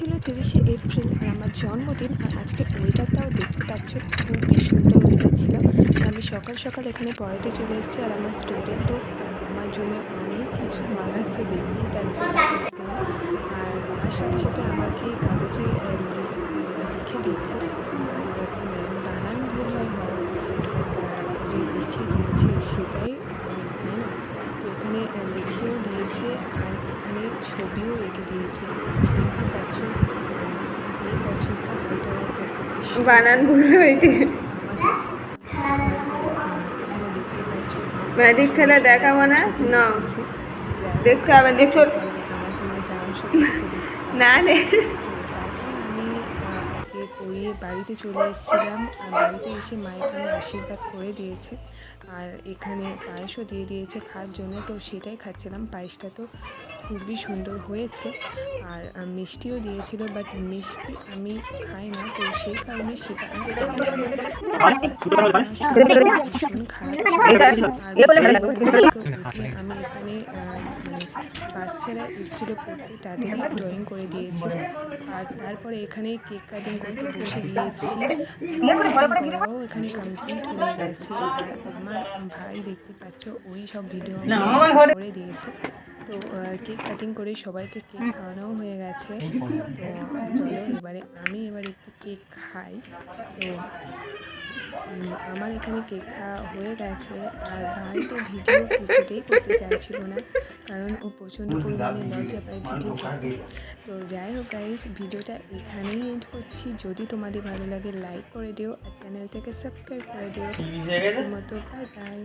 ছিল 30শে এপ্রিল আর আমার জন্মদিন। আর আজকে ওয়েদারটাও দেখতে পাচ্ছ, খুবই সুন্দর ওয়েদার ছিল। আর আমি সকাল সকাল এখানে পড়াতে চলে এসেছি আর আমার স্টুডেন্টও আমার জন্য অনেক কিছু বানাচ্ছে, দেখতেই পাচ্ছ কাগজ দিয়ে। আর তার সাথে সাথে আমাকে কাগজে লিখে দিচ্ছে। আর দেখো ম্যাম বানান ভুল হয় যে লিখে দিচ্ছে সেটাই তাই না। তো এখানে লিখেও দিয়েছে আর এখানে ছবিও এঁকে দিয়েছে, দেখতে পাচ্ছ। এই বছরটা হয়তো স্পেশাল বানান ভুল হয়েছে আমার কাছে। তো এখানে দেখতে পাচ্ছ ম্যাজিক খেলা দেখাবো না না দেখতে হবে দেখো আমার জন্য ডান্স হচ্ছে, দেখতে না পাচ্ছ। রে তো তারপর আমি ওকে পড়িয়ে বাড়িতে চলে এসেছিলাম। আর বাড়িতে এসে মা এখানে আশীর্বাদ করে দিয়েছে আর এখানে পায়েসও দিয়ে দিয়েছে খাওয়ার জন্য। তো সেটাই খাচ্ছিলাম। পায়েসটা তো খুবই সুন্দর হয়েছে আর মিষ্টিও দিয়েছিল, বাট মিষ্টি আমি খাই না, তো সেই কারণে সেটা আমি খাইনি। ভীষণ খারাপ ছিল। আর আমি এখানে মানে বাচ্চারা এসেছিলো পড়তে, তাদেরই ড্রয়িং করে দিয়েছি। আর তারপরে এখানে কেক কাটিং করতে বসে গিয়েছি। কেক কাটিং করাও এখানে কমপ্লিট হয়ে গেছে। আর আমার ভাই দেখতে পাচ্ছ ওই সব ভিডিও করে দিয়েছে। তো কেক কাটিং করে সবাইকে কেক খাওয়ানোও হয়ে গেছে। তো চলো আমি একটু কেক খাই। তো আমার এখানে কেক খাওয়া হয়ে গেছে। আর ভাই তো ভিডিও কিছুতেই করতে চাইছিল না, কারণ ও প্রচণ্ড পরিমাণে লজ্জা পায় ভিডিও করতে। তো যাই হোক গাইস, ভিডিওটা এখানেই এন্ড করছি। যদি তোমাদের ভালো লাগে লাইক করে দিও আর চ্যানেলটাকে সাবস্ক্রাইব করে দিও। আজকের মতো বাই বাই।